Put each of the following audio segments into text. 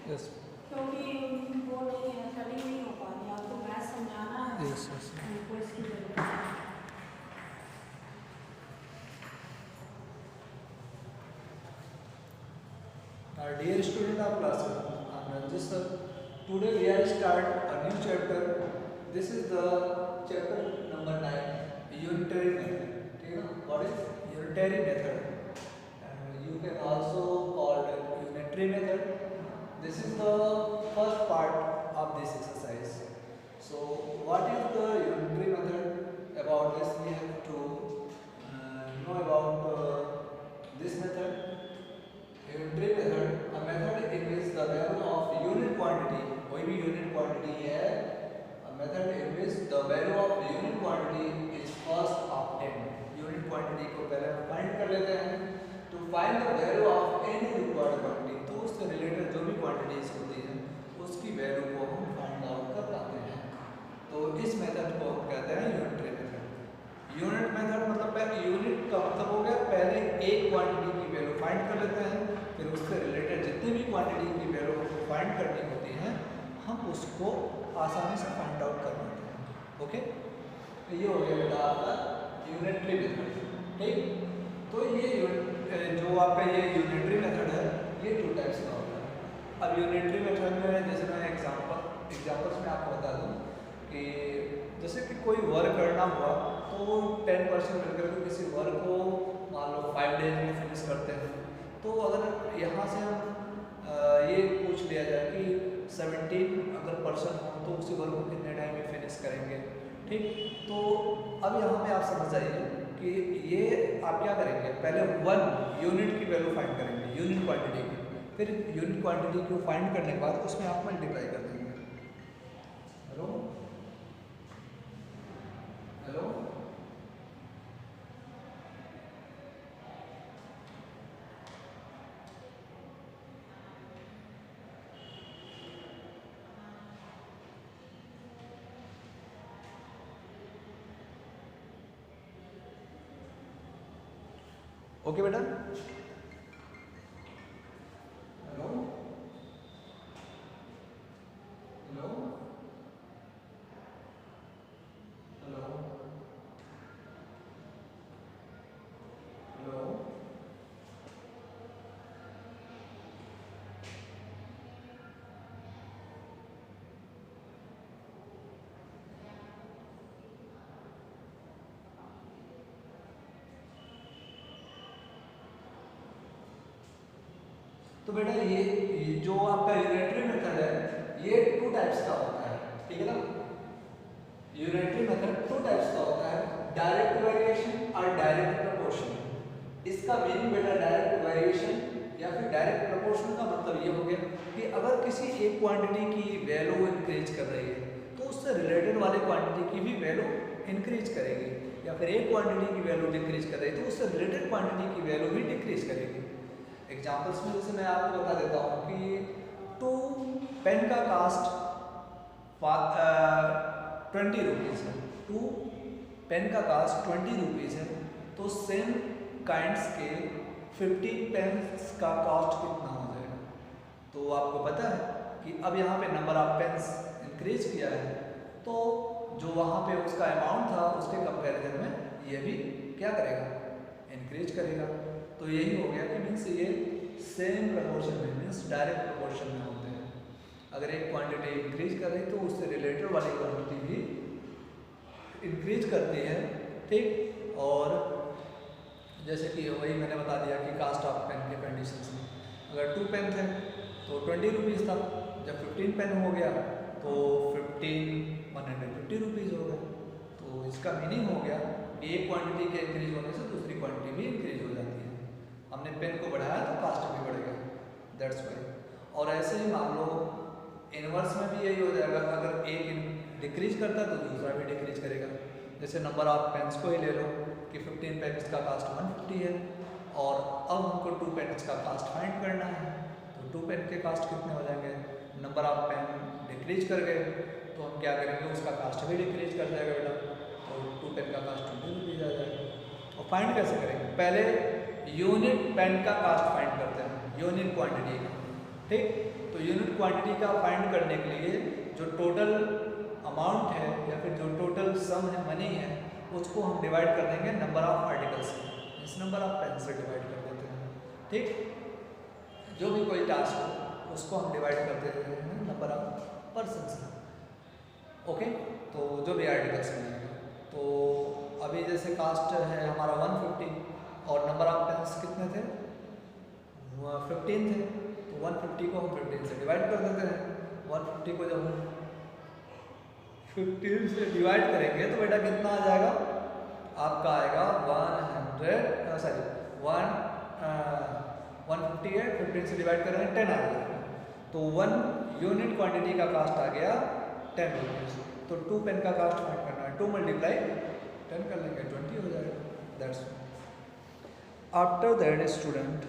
Yes क्योंकि वो नहीं है, स्टडी नहीं हो पा रही, आपको मैथ समझाना है, यस यस। उनको इसकी जरूरत है। Dear student of class 7, I am Ranjit sir. Today we are start a new chapter. This is the chapter number 9, unitary method. ठीक है ना? What is unitary method? And you can also call it unitary method. This is the first part of this exercise. So what is the unitary method? About this we have to know about this method. Unitary method, a method in which the value of unit quantity, कोई भी unit quantity है, a method in which the value of unit quantity is first obtained. Unit quantity को पहले हम find कर लेते हैं. To find the value of any required quantity, तो उससे related जो भी quantities होती हैं, उसकी value को हम find out कर पाते हैं. तो इस method को हम कहते हैं unitary method. यूनिट मेथड मतलब यूनिट का मतलब हो गया पहले एक क्वांटिटी की वैल्यू फाइंड कर लेते हैं, फिर उससे रिलेटेड जितनी भी क्वांटिटी की वैल्यू फाइंड करनी होती है हम उसको आसानी से फाइंड आउट कर लेते हैं. ओके, ये हो गया बेटा आपका यूनिटरी मेथड. ठीक, तो ये जो आपका ये यूनिटरी मेथड है ये 2 टाइप्स का होता है. अब यूनिटरी मेथड में जैसे मैं एग्जांपल्स में आपको बता दूं कि जैसे कि कोई वर्क करना हुआ तो 10% मिलकर के किसी वर्क को मान लो 5 डेज में फिनिश करते हैं. तो अगर यहाँ से हम ये पूछ लिया जाए कि 17 अगर पर्सन हो तो उसी वर्क को कितने टाइम में फिनिश करेंगे. ठीक, तो अब यहाँ पे आप समझ जाइए कि ये आप क्या करेंगे, पहले 1 यूनिट की वैल्यू फाइंड करेंगे, यूनिट क्वांटिटी की. फिर यूनिट क्वांटिटी को फाइंड करने के बाद उसमें आप मल्टीप्लाई कर देंगे. हेलो हेलो ओके बेटा. हेलो हेलो हेलो हेलो तो बेटा ये जो आपका यूनिटरी मेथड है ये 2 टाइप्स का होता है. ठीक है ना? यूनिटरी मेथड 2 टाइप्स का होता है, डायरेक्ट वेरिएशन और डायरेक्ट प्रोपोर्शन. इसका मीनिंग बेटा डायरेक्ट वेरिएशन या फिर डायरेक्ट प्रोपोर्शन का मतलब ये हो गया कि अगर किसी एक क्वांटिटी की वैल्यू इंक्रीज कर रही है तो उससे रिलेटेड वाले क्वांटिटी की भी वैल्यू इंक्रीज करेगी, या फिर एक क्वांटिटी की वैल्यू डिक्रीज कर रही है तो उससे रिलेटेड क्वांटिटी की वैल्यू भी डिक्रीज करेगी. एग्जाम्पल्स में जैसे मैं आपको बता देता हूँ कि 2 पेन का कास्ट 20 रुपीज़ है. 2 पेन का कास्ट 20 रुपीज़ है, तो सेम काइंड्स के 15 पेन्स का कॉस्ट कितना हो जाएगा. तो आपको पता है कि अब यहाँ पे नंबर ऑफ पेन्स इंक्रीज किया है तो जो वहाँ पे उसका अमाउंट था उसके कंपैरिजन में ये भी क्या करेगा, इंक्रीज करेगा. तो यही हो गया कि मीन्स ये सेम प्रपोर्शन में मीन्स डायरेक्ट प्रपोर्शन में होते हैं. अगर एक क्वांटिटी इंक्रीज कर रही तो उससे रिलेटेड वाली क्वांटिटी भी इंक्रीज करती है. ठीक, और जैसे कि वही मैंने बता दिया कि कास्ट ऑफ पेन के कंडीशंस में अगर 2 पेन थे तो 20 रुपीज़ था, जब 15 पेन हो गया तो 150 रुपीज़ हो गया. तो इसका मीनिंग हो गया कि एक क्वांटिटी के इंक्रीज होने से दूसरी क्वांटिटी भी इंक्रीज हो जाती है. हमने पेन को बढ़ाया तो कास्ट भी बढ़ गया, दैट्स वाई. और ऐसे ही मान लो इनवर्स में भी यही हो जाएगा, अगर एक डिक्रीज करता है तो दूसरा भी डिक्रीज करेगा. जैसे नंबर ऑफ पेन्स को ही ले लो कि 15 पेन्स का कास्ट 150 है और अब हमको 2 पेन्स का कास्ट फाइंड करना है. तो 2 पेन के कास्ट कितने हो जाएंगे, नंबर ऑफ पेन डिक्रीज कर गए तो हम क्या करेंगे, उसका कास्ट भी डिक्रीज कर जाएगा बेटा. तो 2 पेन का कास्ट 20 रुपीज़ आ जाएगा. और फाइंड कैसे करेंगे, पहले यूनिट पेन का कास्ट फाइंड करते हैं, यूनिट क्वांटिटी का. ठीक। तो यूनिट क्वांटिटी का फाइंड करने के लिए जो टोटल अमाउंट है या फिर जो टोटल सम है मनी है उसको हम डिवाइड कर देंगे नंबर ऑफ आर्टिकल्स से, इस नंबर ऑफ पेन से डिवाइड कर देते हैं। ठीक, जो भी कोई टास्क हो उसको हम डिवाइड कर देते हैं नंबर ऑफ पर्सन से। ओके, तो जो भी आर्टिकल्स मिलेंगे, तो अभी जैसे कास्ट है हमारा 150 और नंबर ऑफ पेन्स कितने थे 15 थे, तो 150 को हम 15 से डिवाइड कर देते हैं। 150 को जब हम 15 से डिवाइड करेंगे तो बेटा कितना आ जाएगा आपका, आएगा 150 है, 15 से डिवाइड करेंगे 10 आ जाएगा। तो 1 यूनिट क्वांटिटी का कास्ट आ गया 10 रुपीज़। तो 2 पेन का कास्ट फाइंड करना है, 2 मल्टीप्लाई 10 कर लेंगे 20 हो जाएगा। That's after that student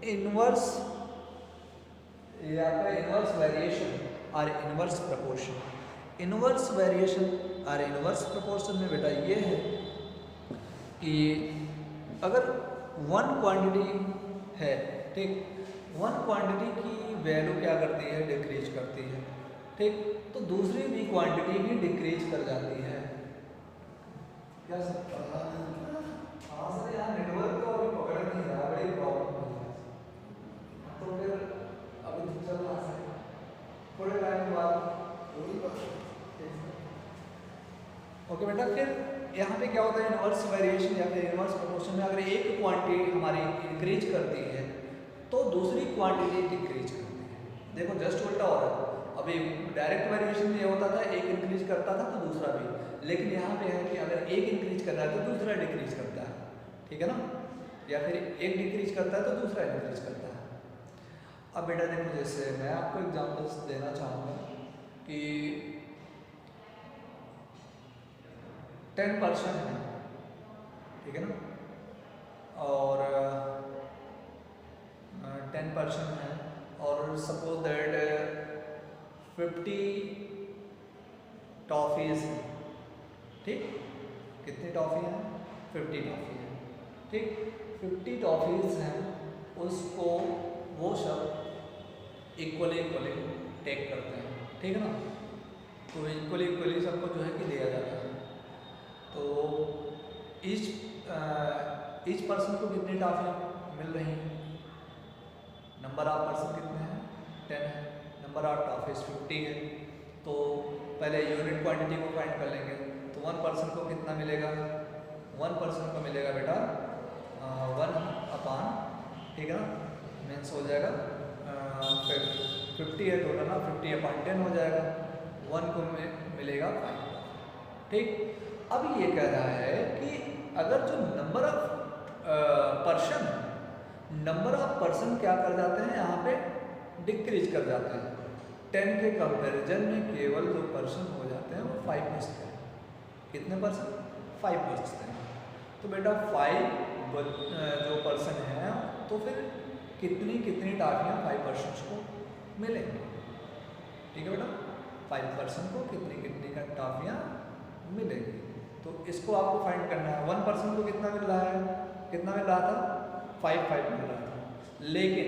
inverse या फिर इनवर्स वेरिएशन और इनवर्स प्रोपोर्शन। इनवर्स वेरिएशन और इनवर्स प्रोपोर्शन में बेटा ये है कि अगर 1 क्वांटिटी है, ठीक, 1 क्वांटिटी की वैल्यू क्या करती है, डिक्रीज करती है। ठीक, तो दूसरी भी क्वांटिटी भी डिक्रीज कर जाती है। क्या सर हाँ सर, यहाँ नेटवर्क तो अभी पकड़ नहीं रहा, बड़ी प्रॉब्लम है। तो फिर अभी चल रहा है थोड़े टाइम बाद। ओके बेटा, फिर यहाँ पे क्या होता है इनवर्स वेरिएशन या फिर इनवर्स प्रोपोर्शन में अगर एक क्वांटिटी हमारी इंक्रीज करती है तो दूसरी क्वांटिटी डिक्रीज करती है। देखो जस्ट उल्टा हो रहा है। अभी डायरेक्ट वेरिएशन में ये होता था एक इंक्रीज करता था तो दूसरा भी, लेकिन यहाँ पे है कि अगर एक इंक्रीज कर रहा है तो दूसरा डिक्रीज करता है, ठीक है ना, या फिर एक डिक्रीज करता है तो दूसरा इंक्रीज करता है। अब बेटा देखो, जैसे मैं आपको एग्जांपल्स देना चाहूँगा कि 10% है, ठीक है ना, और 10% है और सपोज दैट 50 टॉफ़ीज़ हैं, ठीक, कितनी टॉफ़ी हैं 50 टॉफ़ी हैं, ठीक, 50 टॉफ़ीज़ हैं, उसको वो सब इक्वली टेक करते हैं, ठीक है ना, तो इक्वली सबको जो है कि दिया जाता है। तो ईच पर्सन को कितनी टॉफ़ियाँ मिल रही हैं, नंबर ऑफ पर्सन कितने हैं 10 है, नंबर ऑफ टॉफ़ीज़ 50 है। तो पहले यूनिट क्वांटिटी को फाइंड कर लेंगे, तो 1 पर्सन को कितना मिलेगा, 1 पर्सन को मिलेगा बेटा 1/, ठीक है ना, मीन्स हो जाएगा 50 है टोटल ना, 50/10 हो जाएगा, 1 को मिलेगा 5, ठीक। अब ये कह रहा है कि अगर जो नंबर ऑफ पर्सन क्या कर जाते हैं यहाँ पे डिक्रीज कर जाते हैं। 10 के कंपैरिजन में केवल जो पर्सन हो जाते हैं वो 5 बचते हैं। कितने पर्सन 5 बचते हैं। तो बेटा 5 जो पर्सन है तो फिर कितनी टाफियाँ 5 पर्सन को मिलेंगी, ठीक है बेटा, 5 पर्सन को कितनी का टाफियाँ मिलेंगी। तो इसको आपको फाइंड करना है। 1 पर्सन को कितना मिल रहा है, कितना मिल रहा था 5 मिल रहा था, लेकिन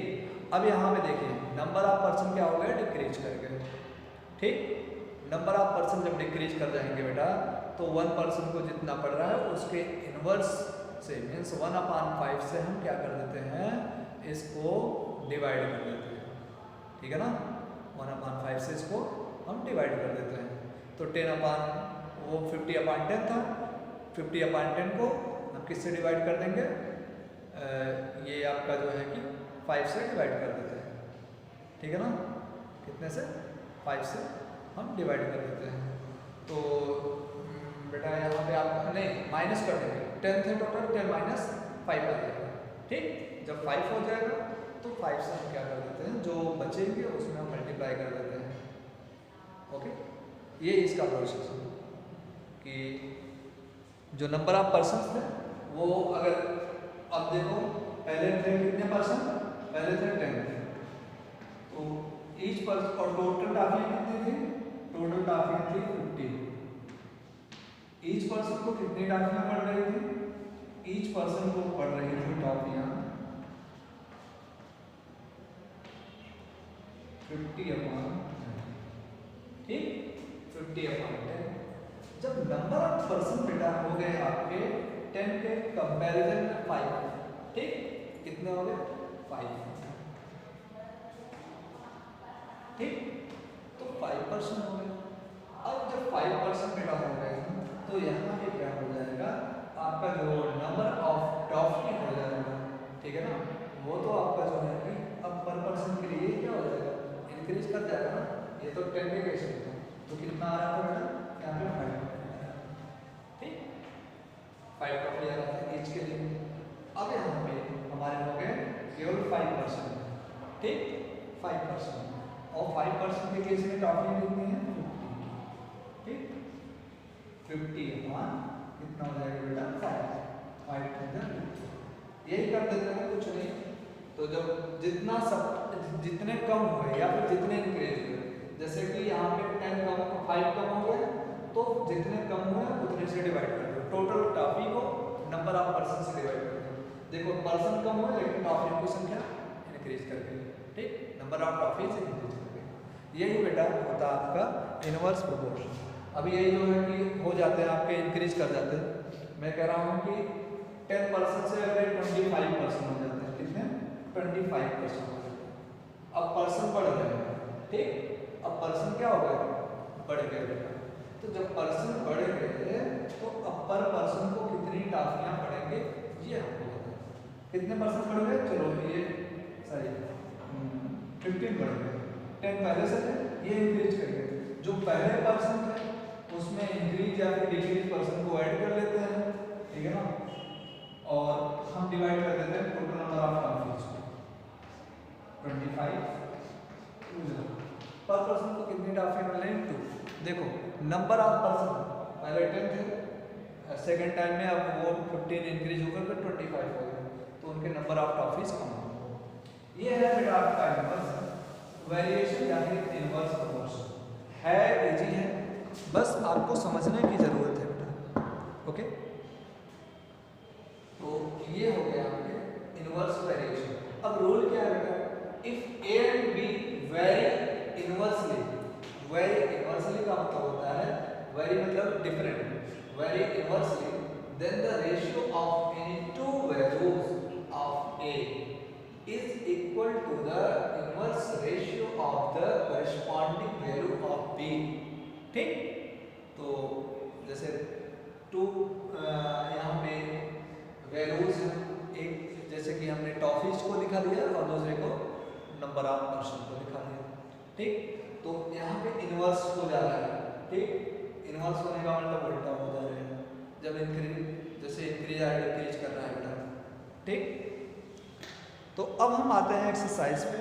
अब यहाँ पे देखिए नंबर ऑफ पर्सन क्या हो गया, डिक्रीज कर गए, ठीक। नंबर ऑफ पर्सन जब डिक्रीज कर जाएंगे बेटा तो 1 पर्सन को जितना पड़ रहा है उसके इनवर्स से मीन्स 1/5 से हम क्या कर देते हैं, इसको डिवाइड कर देते हैं, ठीक है ना, 1/5 से इसको हम डिवाइड कर देते हैं। तो 50/10 था, 50/10 को हम किससे डिवाइड कर देंगे, ये आपका जो है कि 5 से डिवाइड कर देते हैं, ठीक है ना, कितने से 5 से हम डिवाइड कर देते हैं। तो बेटा यहाँ पे आप नहीं माइनस कर देंगे, 10 थे टोटल, 10 - 5 आ जाएगा, ठीक। जब 5 हो जाएगा तो 5 से हम क्या कर देते हैं, जो बचेंगे उसमें हम मल्टीप्लाई कर देते हैं। ओके, ये इसका प्रोसेस है कि जो नंबर ऑफ पर्सन थे वो अगर अब देखो पहले थे कितने पर्सन, पहले थे 10, तो ईच पर्सन और टोटल टाफियाँ कितनी थी, टोटल टाफियाँ थी 50। ईच पर्सन को कितनी टाफियाँ पड़ रही थी, ईच पर्सन को पड़ रही थी टाफियाँ 50/10, ठीक, 50/10। जब नंबर ऑफ पर्सन बेटा हो गए आपके 10 के कंपैरिजन में 5, ठीक, कितने हो गए 5, ठीक, तो 5% हो गए। अब जब 5% बेटा हो गए तो यहाँ पे क्या हो जाएगा, आपका जो नंबर ऑफ टॉफी हो जाएगा, ठीक है ना, वो तो आपका जो है कि अब पर पर्सन के लिए क्या हो जाएगा, इंक्रीज कर जाएगा ना। ये तो 10 के केस में था, तो कितना आ रहा था बेटा, यहाँ पे 5, ठीक, 5 टॉफी आ रहा था ईच के लिए। अब यहाँ पे हमारे हो गए केवल 5%, ठीक, 5%, और 5% के केस में टॉफी कितनी है, 50, ठीक, 50/, कितना हो जाएगा बेटा 5 यही कर देते हैं, कुछ नहीं। तो जब जितना सब जितने कम हुए या फिर जितने इंक्रीज हुए, जैसे कि यहाँ पे 10 कम 5 कम हो गया, तो जितने कम हुए उतने से डिवाइड कर दो, टोटल टॉफी को नंबर ऑफ पर्सन से डिवाइड कर दो। देखो पर्सन कम हुए लेकिन टॉफी की संख्या इंक्रीज कर गई, ठीक, नंबर ऑफ टॉफी से इंक्रीज कर गई। यही बेटा होता है आपका इनवर्स प्रोपोर्शन। अभी यही जो है कि हो जाते हैं आपके इंक्रीज कर जाते हैं। मैं कह रहा हूँ कि 10% से अगर 25% हो जाते हैं, कितने 25% हो जाते हैं। अब पर्सन बढ़ गए, ठीक, अब पर्सन क्या हो गए, बढ़ गए बेटा। तो जब पर्सन बढ़ गए तो अब पर पर्सन को कितनी टॉफियाँ पड़ेंगे ये हमको पता है। कितने पर्सन बढ़ गए, चलो ये सही 15 बढ़ गए, 10 पहले से थे, ये इंक्रीज कर गए। जो पहले पर्सन थे उसमें इंक्रीज या फिर डिक्रीज पर्सन को ऐड कर लेते हैं, ठीक है ना, और हम डिवाइड कर देते हैं टोटल नंबर ऑफ टॉफीज को, 25 पर पर्सन को कितनी टॉफी मिलेंगे 2। देखो नंबर ऑफ पर्सन पहले 10 थे, सेकेंड टाइम में अब वो 15 इंक्रीज होकर फिर 25 हो गए, तो उनके नंबर ऑफ टॉफीज कम हो गए। ये है बेटा आपका इनवर्स वेरिएशन या फिर इनवर्स प्रोपोर्शन है, इजी है, बस आपको समझने की जरूरत है बेटा, ओके। तो ये हो गया आपके इनवर्स वेरिएशन। अब रूल क्या है बेटा, if A and B vary inversely, vary inversely का मतलब होता है वेरी मतलब different, vary inversely, then the ratio of any two values of A is equal to the inverse ratio of the corresponding value of B, ठीक। तो जैसे to यहाँ पे वैल्यूज एक, जैसे कि हमने टॉफीज को दिखा दिया और दूसरे को नंबर ऑफ पर्सन को दिखा दिया, ठीक। तो यहाँ पे इनवर्स हो जा रहा है, ठीक, इनवर्स होने का मतलब उल्टा हो जा रहा है, जब इंक्रीज जैसे इंक्रीज या डिक्रीज कर रहा है बेटा, ठीक। तो अब हम आते हैं एक्सरसाइज पे,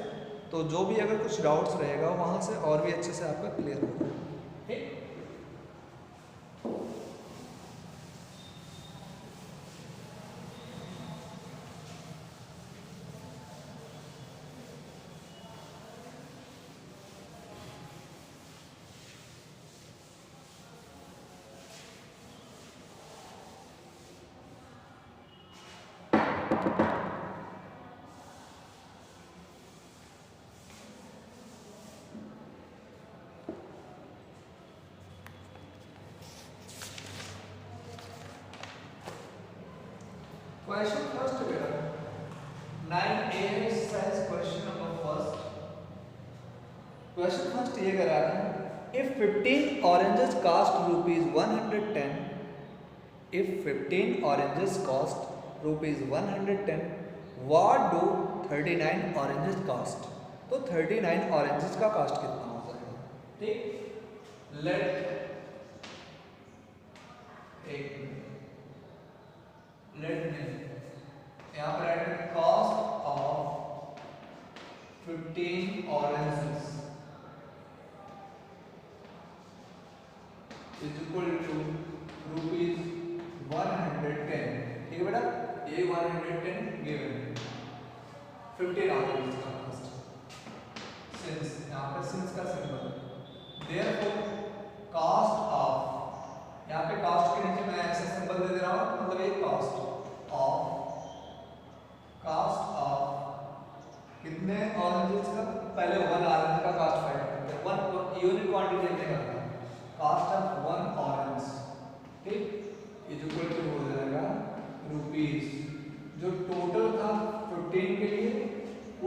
तो जो भी अगर कुछ डाउट्स रहेगा वहाँ से और भी अच्छे से आपका क्लियर होगा, ठीक। Question first बेटा 9A exercise question number first. Question first ये करा है, if 15 oranges cost rupees 110, if 15 oranges cost rupees 110, what do 39 oranges cost? तो 39 oranges का cost कितना हो जाएगा, ठीक। let यहाँ पर add cost of 15 oranges is equal to rupees 110, ठीक है बेटा, ये 110 गिवन 15 oranges का कॉस्ट, सिंस यहाँ पर सिंस का सिंबल, देयरफॉर कॉस्ट ऑफ, यहाँ पे कॉस्ट के नीचे मैं ऐसा सिंबल दे रहा हूँ, मतलब ये कॉस्ट ऑफ कितने ऑरेंजेस का, पहले 1 ऑरेंज का कास्ट ऑफ 1 ऑरेंज, ठीक, इज इक्वल टू हो जाएगा रुपीज, जो टोटल था 15 के लिए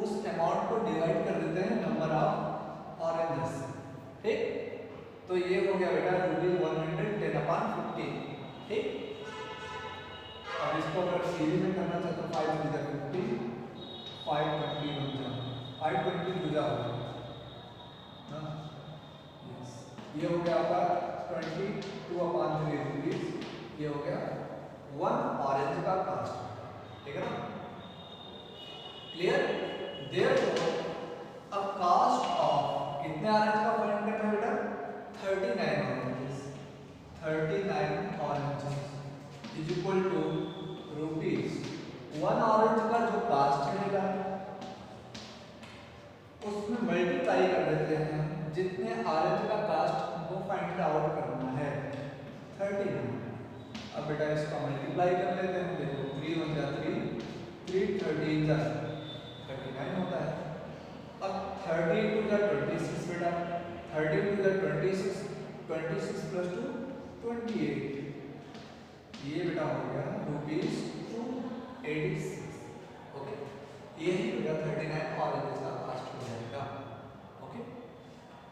उस अमाउंट को डिवाइड कर देते हैं नंबर ऑफ ऑरेंजेस से, ठीक। तो ये हो गया बेटा ₹110/50, ठीक। अब इसको अगर सीरीज में करना चाहते तो 5 × 50, 520 बन जाए, 520 दूजा हो गया ना, यस। ये हो गया आपका 22/3 रुपीज, ये हो गया 1 ऑरेंज का कास्ट, ठीक है ना, क्लियर। देयरफॉर अब कास्ट ऑफ कितने ऑरेंज का फाइंड करना है बेटा, 39 oranges, 39 oranges is equal to rupees 1 orange का जो कास्ट है बेटा उसमें मल्टीप्लाई कर देते हैं जितने ऑरेंज का कास्ट हमको फाइंड आउट करना है, 39। अब बेटा इसका मल्टीप्लाई कर लेते हैं, देखो 3 × 3, 3 13 जा 39 होता है। अब 30 × 26 बेटा, 30 × 26, 26 + 2 28, ये बेटा हो गया ₹286, ओके। ये ही बेटा 39 ऑरेंजेस का कास्ट हो जाएगा, ओके।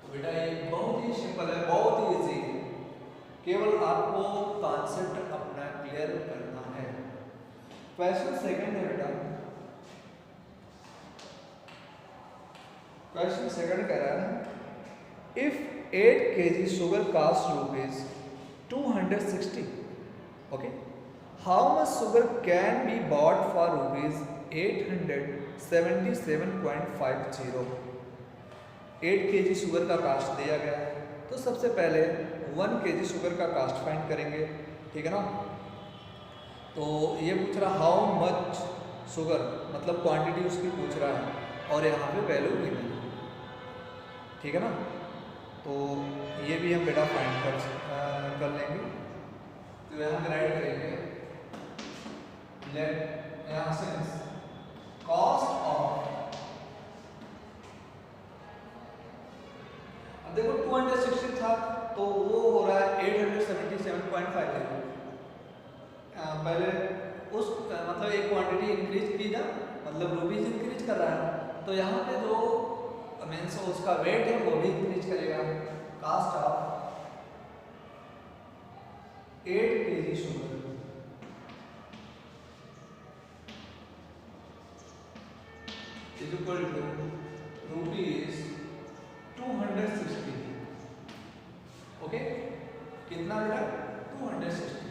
तो बेटा ये बहुत ही सिंपल है, बहुत ही इजी है, केवल आपको कॉन्सेप्ट अपना क्लियर करना है। क्वेश्चन सेकंड है बेटा, क्वेश्चन सेकंड कह रहा है if 8 kg sugar costs ₹260, okay, how much sugar can be bought for ₹877.50? 8 kg sugar का कास्ट दिया गया है, तो सबसे पहले 1 kg शुगर का कास्ट फाइंड करेंगे, ठीक है ना। तो ये पूछ रहा हाउ मच शुगर, मतलब क्वांटिटी उसकी पूछ रहा है, और यहाँ पे वैल्यू गिवन है, ठीक है ना। तो ये भी हम बेटा फाइंड कर लेंगे। तो यहाँ राइट करेंगे, लेट यहाँ से कॉस्ट ऑफ, अब देखो 260 था तो वो हो रहा है 877.50। पहले उस मतलब एक क्वांटिटी इंक्रीज की ना, मतलब रुपीज इंक्रीज कर रहा है, तो यहाँ पे जो मीन्स उसका वेट है वो भी इंक्रीज करेगा। Cost of 8 kg sugar is equal to ₹260, okay. कितना बेटा, 260।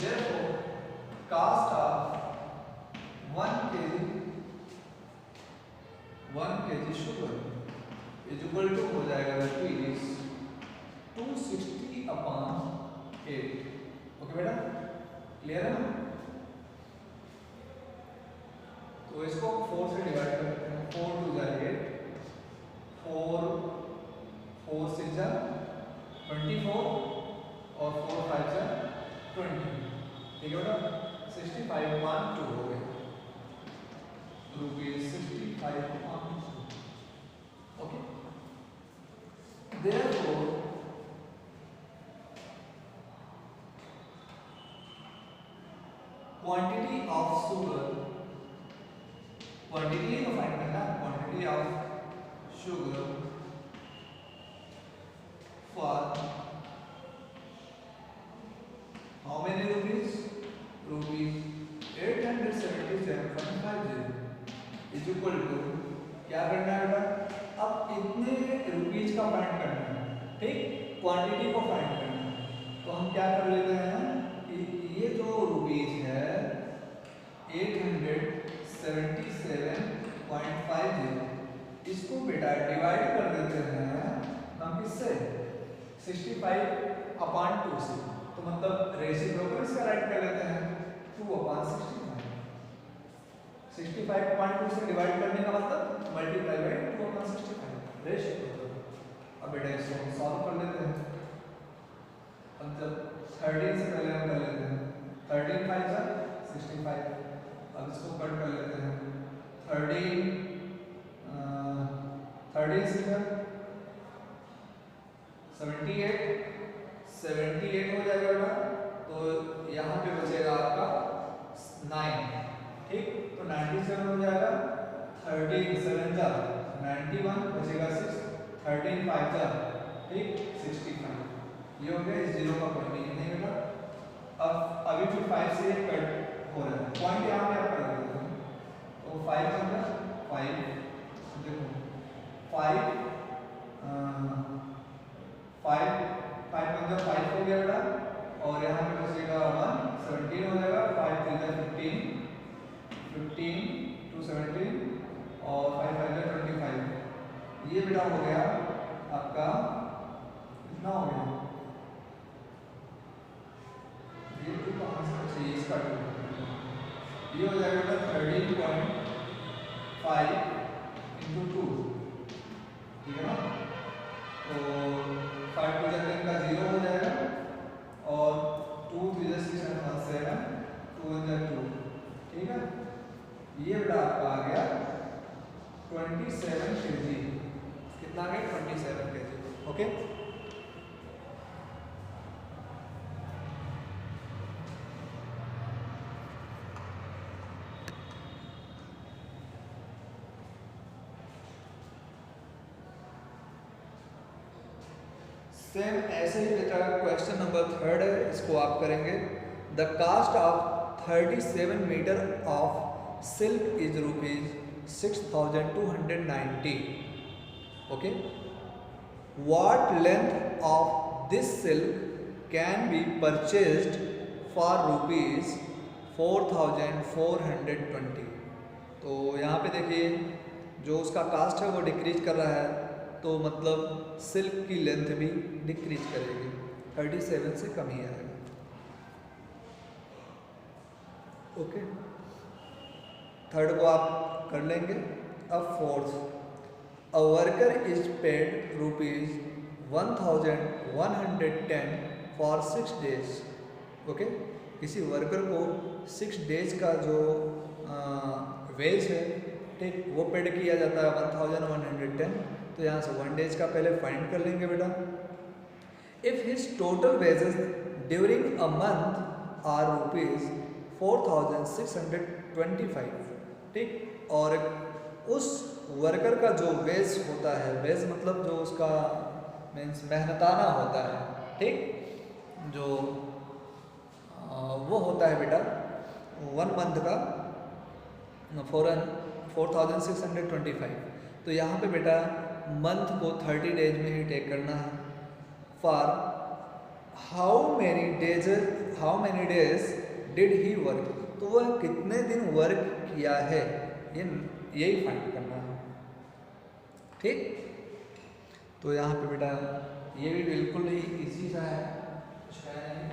Therefore cost of 1 kg sugar is equal to हो जाएगा ₹260/8, ओके बेटा, क्लियर है ना। तो इसको 4 से डिवाइड कर देते हैं, 4 2 जा 8, 4 4 6 जा 24 और 4 5 जा 20, ठीक है बेटा। 65/2 हो गए, ₹65/2, okay. Therefore quantity of sugar, quantity को फाइंड करना, quantity of sugar for how many rupees? ₹877.50 is equal to, क्या करना है बेटा, अब इतने रुपीज का फाइंड करना है, ठीक, क्वांटिटी को फाइंड करना है। तो हम क्या कर लेते हैं कि ये जो रुपीज है 877.50, इसको बेटा डिवाइड कर देते हैं हम किससे, 65/2 से। तो मतलब रेसिप्रोकल इसका राइट कर लेते हैं 2/65। 65/2 से डिवाइड करने का मतलब मल्टीप्लाई बाय 2/65 रेशिप्रोकल। अब बेटा इसको हम सॉल्व कर लेते हैं। अब जब 13 से पहले हम कर लेते हैं, 13 5 जा 65। अब इसको कट कर लेते हैं, 13 से 78, 78 हो जाएगा बेटा, तो यहाँ पे बचेगा आपका 9, ठीक। तो 97 हो जाएगा, 13 7 जा 91 बचेगा 6, 13 5 जा, ठीक 65। ये हो गया, इस जीरो का कोई मीनिंग नहीं बेटा। अब अभी भी 5 से कट हो रहा है, पॉइंट यहाँ पे आप कर देते हैं, तो 5 मतलब 5, देखो 5 5 मतलब 5 हो गया बेटा, और यहाँ पे बचेगा 1 17 हो जाएगा, 5 3 जा 15 15 2 17 और 5 5 जा 25। ये बेटा हो गया आपका कितना हो गया, ये टू कहाँ से चाहिए, इसका 2, ये हो जाएगा बेटा 13.5 इंटू 2, ठीक है ना। तो 5 टू जा 10 का 0 हो जाएगा, और 2 3 जा 6 and 7 2 1 जा 2, ठीक है। ये बेटा आपका आ गया 27 kg, कितना आ गया 27 kg, ओके। सेम ऐसे ही बेटा क्वेश्चन नंबर 3 है, इसको आप करेंगे। The cost of 37 metre of silk is ₹6,290, okay. What length of this silk can be purchased for ₹4,420। तो यहाँ पे देखिए जो उसका कास्ट है वो डिक्रीज कर रहा है, तो मतलब सिल्क की लेंथ भी डिक्रीज करेगी, 37 से कम ही आएगा, ओके। थर्ड को आप कर लेंगे। अब fourth, a worker is paid ₹1,110 for 6 days, okay. किसी वर्कर को 6 days का जो वेज है, ठीक, वो पेड किया जाता है 1110। तो यहाँ से 1 days का पहले फाइंड कर लेंगे बेटा। If his total wages during a month are ₹4,625, ठीक। और उस वर्कर का जो वेज होता है, वेज मतलब जो उसका मीन्स मेहनताना होता है, ठीक, जो वो होता है बेटा 1 month का 4,625। तो यहाँ पे बेटा मंथ को 30 days में ही टेक करना है। For how many days did he work, तो वह कितने दिन वर्क किया है, यही फाइंड करना है, ठीक। तो यहाँ पे बेटा ये भी बिल्कुल ही इजी सा है, कुछ है नहीं।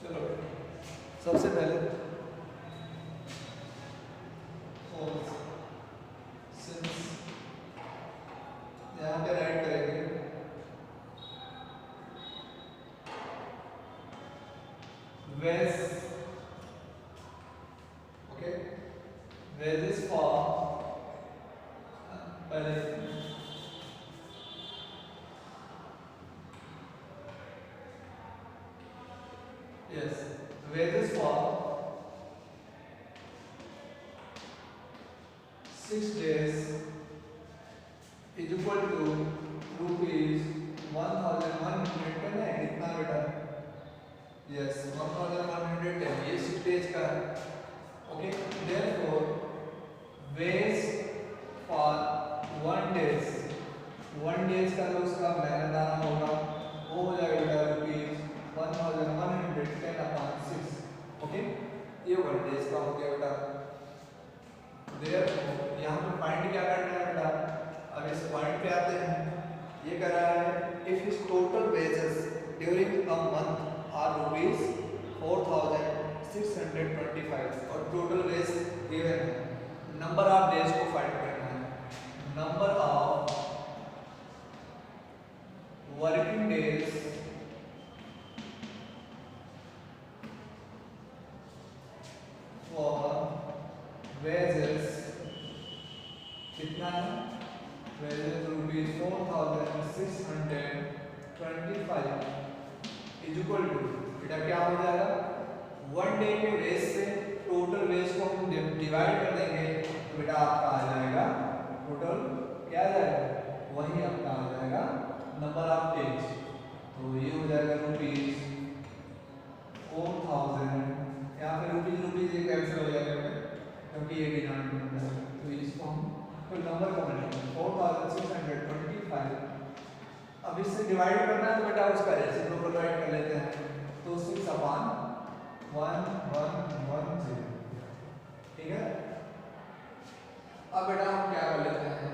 चलो सबसे पहले यहाँ पे राइट करेंगे वेज, ओके, वेजेस फॉर पहले yes wages for 6 days is equal to ₹1,110 है, कितना बेटा, yes 1,110, ये 6 days का है, okay. therefore wage for 1 days का जो उसका मेहनताना होगा वो हो जाएगा ₹1,110/6, ओके। ये 1 days का हो गया बेटा। Therefore यहाँ पे फाइंड क्या करना है बेटा, अब इस पॉइंट पे आते हैं। ये कह रहा है if his total wages during a month are ₹4,625 और टोटल वेज गिवन है। नंबर ऑफ डेज को फाइंड करना है। Number of working days 25 is equal to, बेटा क्या हो जाएगा, 1 डे के वेज से टोटल वेज को हम डिवाइड कर देंगे तो बेटा आपका आ जाएगा टोटल क्या आ जाएगा, वही आपका आ जाएगा नंबर ऑफ डेज। तो ये हो जाएगा रुपीज 4000, यहाँ पे रुपीज रुपीज ये कैंसिल हो जाएगा क्योंकि ये डिनोमिनेटर है, तो इसको हम कोई नंबर को मिलेगा 4625। अब इससे डिवाइड करना है तो बेटा उसका रेसिप्रोकल डिवाइड कर लेते हैं, तो 6/1110, ठीक है। अब बेटा हम क्या कर लेते हैं,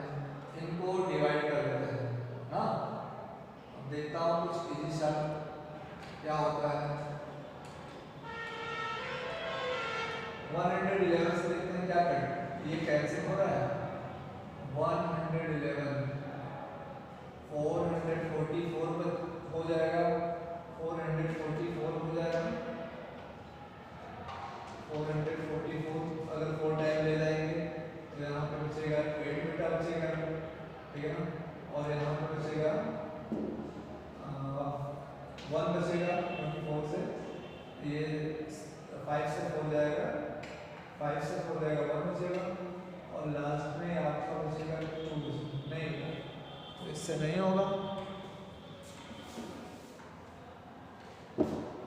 इनको डिवाइड कर लेते हैं ना। अब देखता हूँ कुछ इजी सा क्या होता है। 111 से देखते हैं क्या करें, ये कैंसिल हो रहा है, 111 444 हो जाएगा, 444 हो जाएगा, 444 अगर 4 टाइम ले जाएंगे तो यहाँ पे बचेगा 8 बेटा बचेगा, ठीक है ना, और यहाँ पे बचेगा 1 बचेगा 24 से, ये 5 से 4 जाएगा, 5 से 4 जाएगा 1 बचेगा, और लास्ट में आपका बचेगा 2 नहीं, तो इससे नहीं होगा।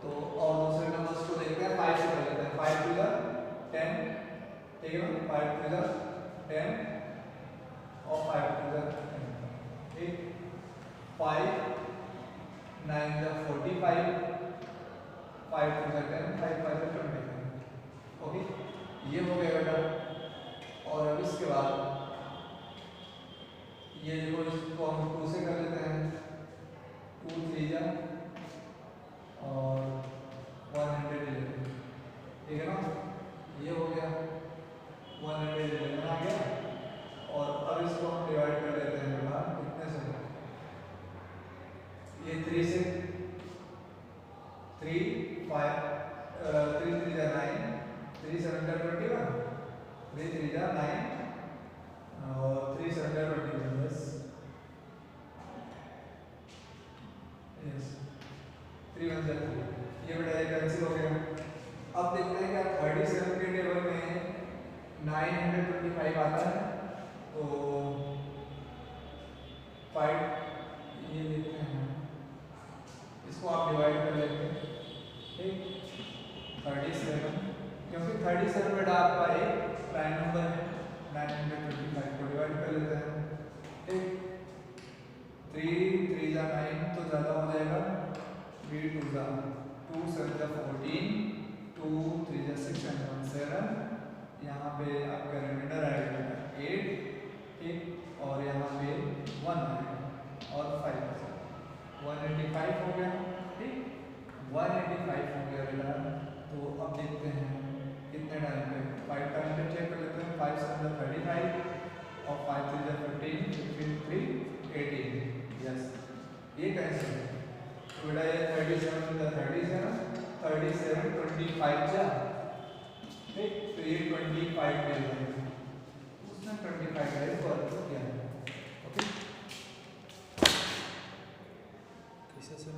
तो और दूसरे नंबर्स को देखते हैं, 5 से कर लेते हैं, 5 टू 10, ठीक है ना, 5 टू 10 और 5 टू 10, ठीक, 5 9 45, 5 टू 10, 5 5 20, ओके, ये हो गया बेटा। और अब इसके बाद ये देखो, इसको हम 2 से कर लेते हैं, 2 3 जा और 111, ठीक है ना, ये हो गया 111 आ गया। और अब इसको हम डिवाइड कर लेते हैं बेटा कितने से, ये 3 से, 3 5 3 3 जा 9, 3 7 जा 21, 3 3 जा 9 और 3 7 जा 21, यस 3 1 जा 3, ये बेटा ये कैंसिल हो गया। अब देखते हैं क्या 37 के टेबल में 925 आता है, तो 5 ये देखते हैं, इसको आप डिवाइड कर लेते हैं, ठीक, 37, क्योंकि 37 बेटा आपका एक प्राइम नंबर है, 925 को डिवाइड कर लेते हैं, ठीक, 3 3 जा 9 तो ज़्यादा हो जाएगा, 3 2 जा 2 7 जा 14, 2 3 जा 6 and 1 7, यहाँ पे आपका रिमाइंडर आएगा 8, ठीक, और यहाँ पे 1 आएगा और 5 185 हो गया, ठीक, 185 हो गया बेटा। तो अब देखते हैं कितने टाइम पे, 5 टाइम पे चेक कर लेते हैं, 5 7 35 और 5 3 15, 3 18, यस, ये कैसे है, तो बेटा ये 37 37 25 जा, ठीक, तो ये 25 ले लेंगे, उसने 25 है इसको अर्थ किया, ओके, कैसे से वो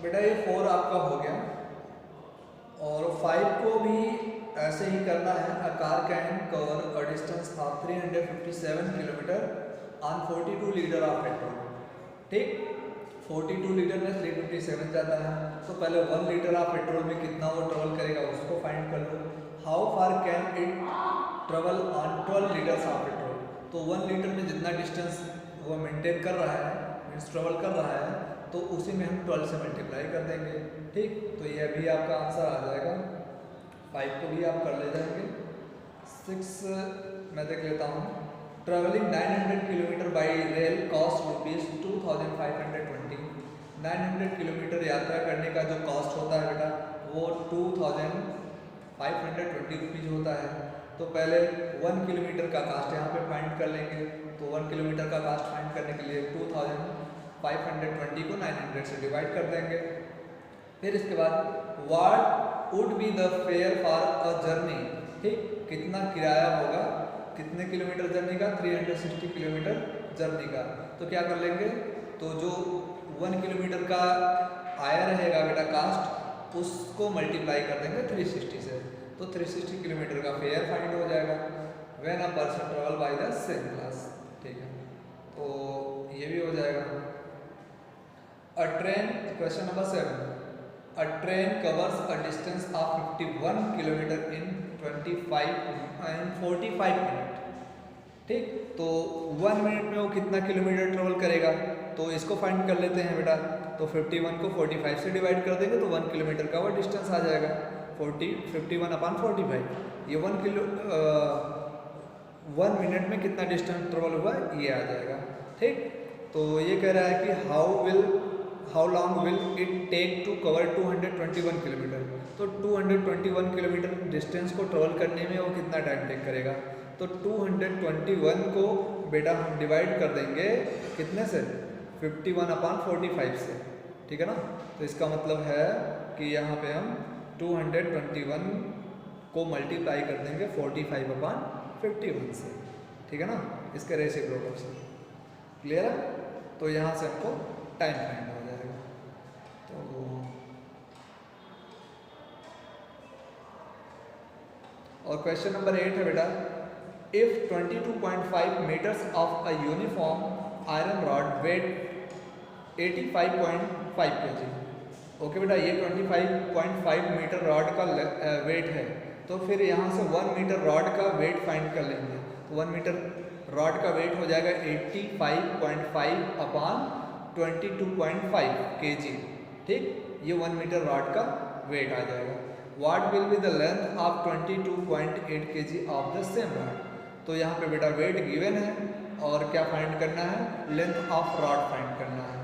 बेटा ये 4 आपका हो गया, और 5 को भी ऐसे ही करना है। A car can cover a distance of 357 kilometre on 42 litre of petrol, ठीक, 42 लीटर में 357 जाता है, तो पहले 1 लीटर ऑफ पेट्रोल में कितना वो ट्रेवल करेगा उसको फाइंड कर लो। How far can it travel on 12 litres of petrol, तो 1 लीटर में जितना डिस्टेंस वो मेंटेन कर रहा है, मीन्स ट्रेवल कर रहा है, तो उसी में हम 12 से मल्टीप्लाई कर देंगे, ठीक, तो ये भी आपका आंसर आ जाएगा। 5 को भी आप कर ले जाएंगे। 6 मैं देख लेता हूँ, travelling 900 kilometre by rail cost ₹2520। 900 kilometre यात्रा करने का जो कॉस्ट होता है बेटा वो 2520 रुपीज़ होता है। तो पहले 1 किलोमीटर का कास्ट यहाँ पे फाइंड कर लेंगे। तो 1 किलोमीटर का कास्ट फाइंड करने के लिए 2520 को 900 से डिवाइड कर देंगे। फिर इसके बाद what would be the fair for a journey, ठीक, कितना किराया होगा, कितने किलोमीटर जर्नी का, 360 किलोमीटर जर्नी का। तो क्या कर लेंगे, तो जो 1 किलोमीटर का आया रहेगा बेटा कास्ट, उसको मल्टीप्लाई कर देंगे 360 से, तो 360 किलोमीटर का फेयर फाइंड हो जाएगा। When a person travel by the same class, ठीक है, तो ये भी हो जाएगा। अ train, question number 7, a train covers a distance of 51 kilometre in 45 minute, ठीक, तो 1 मिनट में वो कितना किलोमीटर ट्रेवल करेगा, तो इसको फाइंड कर लेते हैं बेटा। तो 51 को 45 से डिवाइड कर देंगे तो 1 किलोमीटर का वो डिस्टेंस आ जाएगा। 51/45, ये 1 मिनट में कितना डिस्टेंस ट्रेवल हुआ ये आ जाएगा, ठीक। तो ये कह रहा है कि how long will it take to cover 221 kilometre, तो 221 किलोमीटर डिस्टेंस को ट्रेवल करने में वो कितना टाइम टेक करेगा। तो 221 को बेटा हम डिवाइड कर देंगे कितने से, 51/45 से, ठीक है ना। तो इसका मतलब है कि यहाँ पे हम 221 को मल्टीप्लाई कर देंगे 45/51 से, ठीक है ना, इसके रेसिप्रोकल से। क्लियर है, तो यहाँ से हमको टाइम फाइंड हो जाएगा। तो और क्वेश्चन नंबर 8 है बेटा, इफ 22.5 metres of a uniform iron rod weight 85.5 kg, okay बेटा, ये 25.5 मीटर रॉड का वेट है, तो फिर यहाँ से 1 मीटर रॉड का वेट फाइंड कर लेंगे। तो 1 मीटर रॉड का वेट हो जाएगा 85.5/22.5 kg, ठीक, ये 1 मीटर रॉड का वेट आ जाएगा। What will be the length of 22.8 kg of the same rod, तो यहाँ पे बेटा वेट गिवन है और क्या फाइंड करना है, लेंथ ऑफ रॉड फाइंड करना है।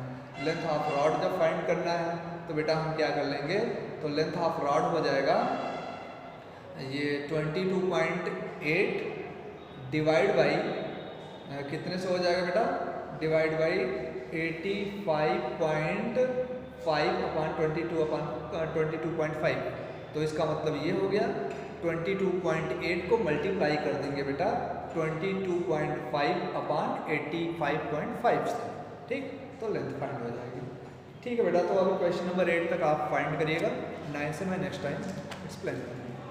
लेंथ ऑफ रॉड जब फाइंड करना है तो बेटा हम क्या कर लेंगे, तो लेंथ ऑफ रॉड हो जाएगा ये 22.8 डिवाइड बाई कितने से हो जाएगा बेटा, डिवाइड बाई 85/22/22.5, तो इसका मतलब ये हो गया 22.8 को मल्टीप्लाई कर देंगे बेटा 22.5/85.5 से, ठीक, तो लेंथ फाइंड हो जाएगी। ठीक है बेटा, तो अभी क्वेश्चन नंबर 8 तक आप फाइंड करिएगा, 9 से मैं नेक्स्ट टाइम एक्सप्लेन करूँगा।